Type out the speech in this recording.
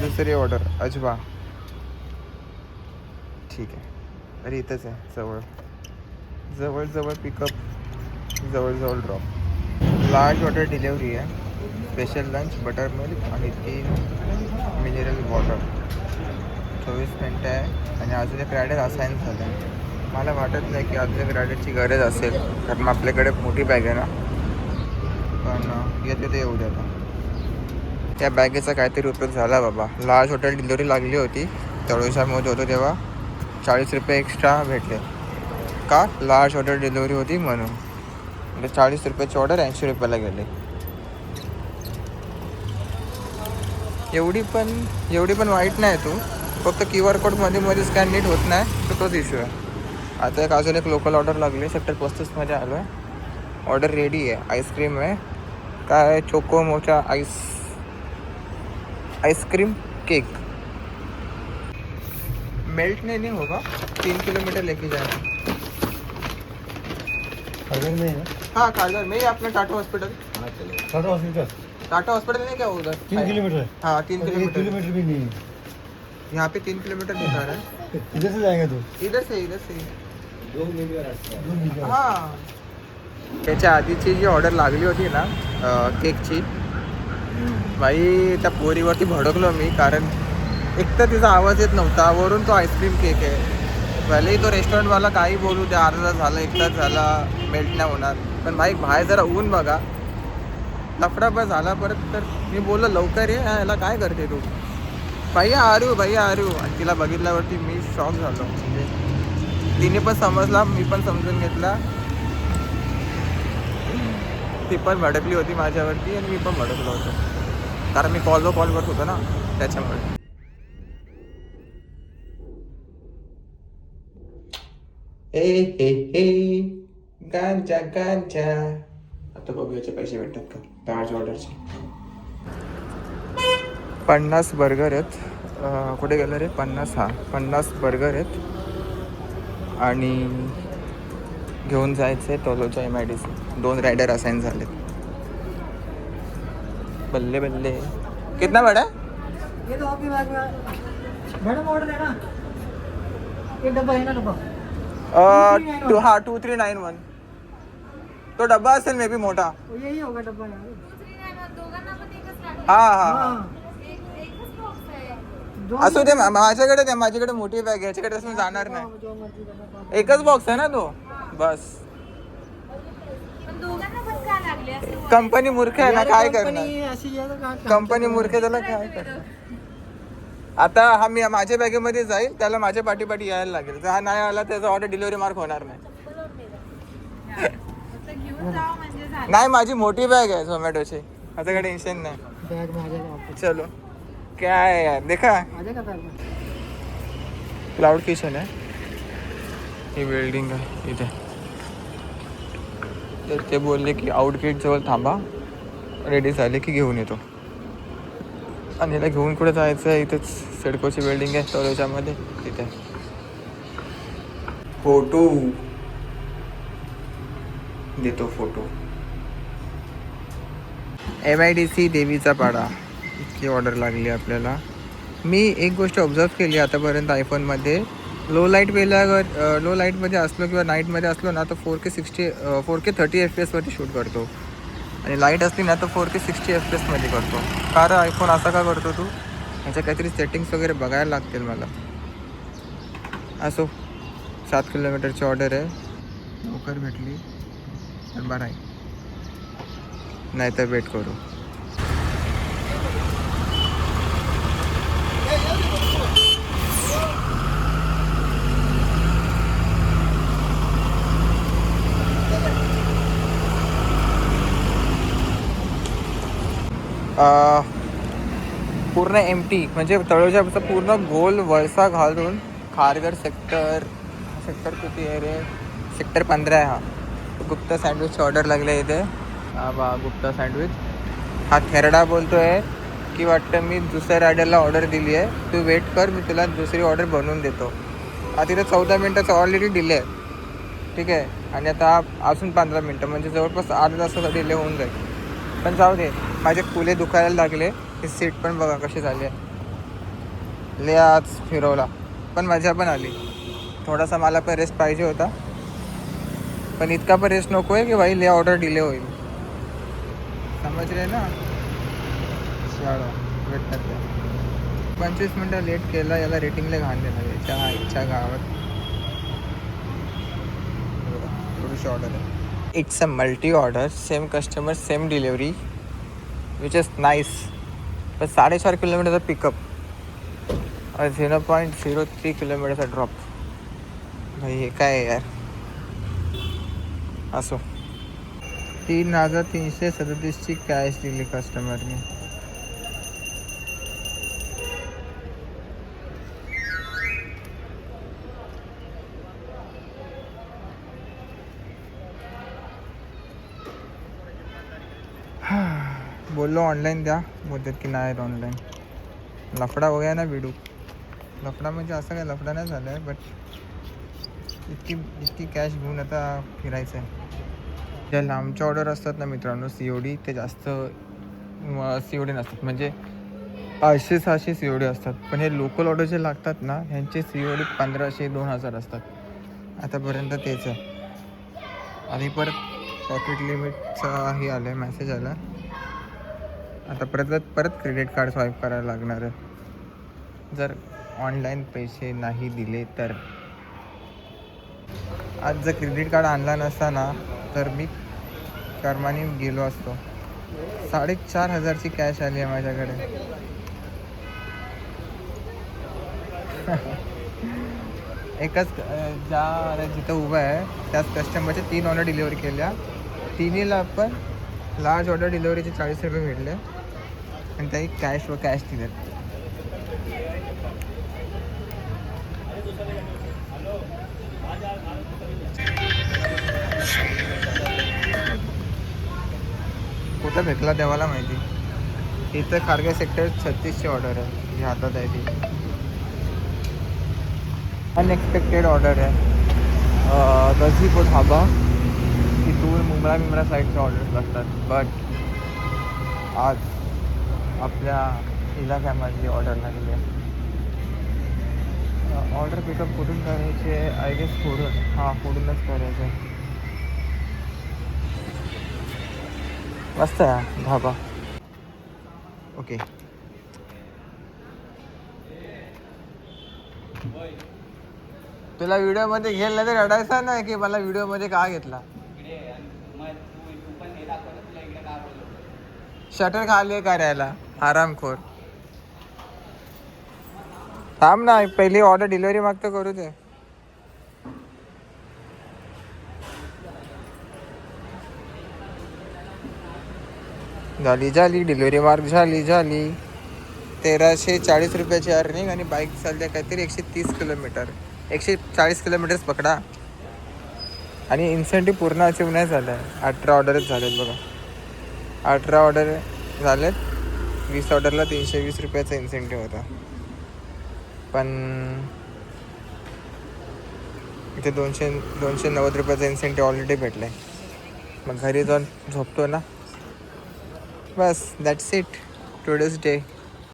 दुसरी ऑर्डर अजवा. ठीक आहे. अरे इथंच आहे जवळ जवळ जवळ पिकअप जवळजवळ ड्रॉप. लार्ज ऑर्डर डिलेवरी आहे. स्पेशल लंच बटर मिल्क आणि 3 मिनरल वॉटर. 24 मिनटं आहे आणि अजून एक रायडर असाईन झालं आहे. मला वाटत नाही की अजून एक रायडरची गरज असेल कारण आपल्याकडे मोठी बॅग आहे ना. पण येते ते येऊ द्या. त्या बॅगेचा काहीतरी उपयोग झाला बाबा. लार्ज हॉटेल डिलिव्हरी लागली होती तळोजामध्ये होतो तेव्हा 40 रुपये एक्स्ट्रा भेटले. का? लार्ज ऑर्डर डिलिव्हरी होती म्हणून. म्हणजे 40 रुपयाची ऑर्डर 80 रुपयाला गेले. एवढी पण वाईट नाही तू. फक्त QR कोड मध्ये स्कॅन नीट होत नाही तर तोच इश्यू आहे. आता अजून एक लोकल ऑर्डर लागली. सेक्टर 35मध्ये आलो आहे. ऑर्डर रेडी आहे. आईस्क्रीम आहे. काय choco mocha ice cream cake. Melt नहीं होगा. 3 किलोमीटर लेके जाना. खारघर में है? हाँ खारघर में ही अपना टाटा हॉस्पिटल. हाँ चलो. टाटा हॉस्पिटल? टाटा हॉस्पिटल नहीं क्या उधर 3 किलोमीटर है? हाँ 3 किलोमीटर. 1 किलोमीटर भी नहीं है. यहाँ पे 3 किलोमीटर दिखा रहा है. इधर से जाएंगे तो? इधर से 2 मिनट का रास्ता. हां. त्याच्या आधीची जी ऑर्डर लागली होती ना केकची, बाई त्या पोरीवरती भडकलो मी. कारण एक तर तिचा आवाज येत नव्हता, वरून तो आईस्क्रीम केक आहे. भलेही तो रेस्टॉरंटवाला काही बोलू द्या, अर्धा तास झाला 1 तास झाला मेल्ट नाही होणार. पण बाई बाहेर जरा ऊन बघा. लफडापा झाला परत. तर मी बोललो लवकर ये, याला काय करते तू. भैया आरू आणि तिला बघितल्यावरती मी शॉक झालो. म्हणजे तिने पण समजला, मी पण समजून घेतला. ती पण भडकली होती माझ्यावरती आणि मी पण भडकलो होतो कारण मी कॉल करत होतो ना त्याच्यामुळे. हे गांजा. आता बघू याचे पैसे भेटतात का. लार्ज ऑर्डरचे 50 बर्गर आहेत. कुठे गेलं रे. 50 बर्गर आहेत आणि घेऊन जायचे तोलोच्या MIDC. 2 रायडर असाईन झाले. बल्ले कितना बड़ा है ये तो आपकी बैग में मैडम ऑर्डर है ना. एक डब्बा है ना डब्बा. 2391. तो डब्बा असेल मे बी मोठा. यही होगा डब्बा. हा. असू दे. माझ्याकडे मोठी बॅग आहे. याच्याकडे असं जाणार नाही. एकच बॉक्स आहे ना तो बस. कंपनी मूर्ख आहे ना. काय करणार कंपनी मूर्ख. त्याला काय करणार. आता हा मी माझ्या बॅगेमध्ये जाईल. त्याला माझ्या पाठी यायला लागेल. जर हा नाही आला त्याचा ऑर्डर डिलिव्हरी मार्क होणार नाही. नाही माझी मोठी बॅग आहे झोमॅटोची. आता काय टेन्शन नाही. बैग में आ जाएगा. चलो क्या है यार. देखा आ जाएगा बैग में. क्लाउड किचन आहे. ही बिल्डिंग आहे इथे. तर ते बोलले की आउटगेट जवळ थांबा, रेडी झाले की घेऊन येतो. आणि याला घेऊन कुठे जायचं आहे. इथेच सिडकोची बिल्डिंग आहे तळोजामध्ये. तिथे फोटो देतो. MIDC देवीचा पाडा. इतकी ऑर्डर लागली आपल्याला. मी एक गोष्ट ऑब्झर्व केली आतापर्यंत आयफोनमध्ये. लो लाईटमध्ये असलो किंवा नाईटमध्ये असलो ना तर 4K 30 FPS वरती शूट करतो. आणि लाईट असली ना तर 4K 60 FPS मध्ये करतो. कारण आयफोन असा का करतो तू. ह्याच्या काहीतरी सेटिंग्स वगैरे बघायला लागतील मला. असो 7 किलोमीटरची ऑर्डर आहे. लवकर भेटली तर बरं आहे. नाहीतर वेट करू. पूर्ण एम्प्टी. म्हणजे तळोजाचा पूर्ण गोल वळसा घालून खारघर सेक्टर किती आहे रे. सेक्टर 15 आहे. हा गुप्ता सँडविचची ऑर्डर लागली आहे इथे. हा बा गुप्ता सँडविच. हा थेरडा बोलतो आहे की वाटतं मी दुसऱ्या रायडरला ऑर्डर दिली आहे, तू वेट कर, मी तुला दुसरी ऑर्डर बनवून देतो. हा तिथे 14 मिनटाचा ऑलरेडी डिले आहे. ठीक आहे. आणि आता अजून 15 मिनटं म्हणजे जवळपास अर्धा तासाचा डिले होऊन जाईल. पण जाऊ दे. माझे फुले दुखायला लागले. ही सीट पण बघा कशी झाली आहे. ले आज फिरवला, पण मजा पण आली. थोडासा मला पण रेस्ट पाहिजे होता, पण इतका पण रेस्ट नको आहे की भाई ले ऑर्डर डिले होईल. समज रे ना. शाळा भेटतात ते 25 मिनटं लेट केला, याला रेटिंगला घाण देणार याच्या इच्छा गावात. थोडीशी ऑर्डर आहे. It's a multi order, same customer same delivery, which is nice. पण 4.5 किलोमीटरचा पिकअप और 0.03 किलोमीटरचा ड्रॉप. भाई हे काय आहे यार. असो 3,337ची कॅश दिली कस्टमरने. बोललो ऑनलाईन द्या, बोलतात की नाही ऑनलाईन. लफडा हो गया ना बिडू. लफडा म्हणजे असं काय लफडा नाही झालं आहे, बट इतकी कॅश घेऊन आता फिरायचं आहे. ज्या लांबच्या ऑर्डर असतात ना मित्रांनो, COD ते जास्त COD नसतात, म्हणजे 500-600 COD असतात. पण हे लोकल ऑर्डर जे लागतात ना, ह्यांचे COD 1,500-2,000 असतात. आतापर्यंत तेच आहे. आणि परत पॉकेट लिमिटचा हे आलं आहे, मेसेज आला. आता परत क्रेडिट कार्ड स्वाईप करायला लागणार आहे जर ऑनलाईन पैसे नाही दिले तर. आज जर क्रेडिट कार्ड आणला नसता ना, तर मी कर्माने गेलो असतो. 4,500ची कॅश आली आहे माझ्याकडे. एकच ज्या जिथं उभं आहे त्याच कस्टमरच्या 3 ऑर्डर डिलिव्हरी केल्या. तिन्हीला पण लार्ज ऑर्डर डिलिव्हरीचे 40 रुपये भेटले आणि त्याही कॅश दिलेत. कुठं भेटला देवाला माहिती. इथं खारगे सेक्टर 36ची ऑर्डर आहे जी हातात आहे ती. अनएक्सपेक्टेड ऑर्डर आहे. गझीपुर ढाबा तिथून मुंबळा साईडचे ऑर्डर्स लागतात, बट आज आपल्या इलाक्यामधली ऑर्डर लागली आहे. ऑर्डर पिकअप कुठून करायचे, आय गेस फोडूनच करायचं. मस्त आहे ढाबा. ओके तुला व्हिडिओमध्ये घेल नाही तर रडायचा नाही की मला व्हिडिओमध्ये का घेतला. शटर खाली करायला आरामखोर. थांब ना, पहिली ऑर्डर डिलिव्हरी मागतो करू दे. झाली डिलिव्हरी मार्क झाली. 1,340 रुपयाची अर्निंग आणि बाईक चालते काहीतरी 130 किलोमीटर. 140 किलोमीटर्स पकडा. आणि इन्सेंटिव्ह पूर्ण अचीव नाही झालं आहे. 18 ऑर्डरच झालेत बघा. 18 ऑर्डर झालेत. 20 ऑर्डरला 320 रुपयाचा इन्सेंटिव्ह होता. पण इथे 290 रुपयाचा इन्सेंटिव्ह ऑलरेडी भेटला आहे. मग घरी जाऊन झोपतो ना, बस. That's it today's day.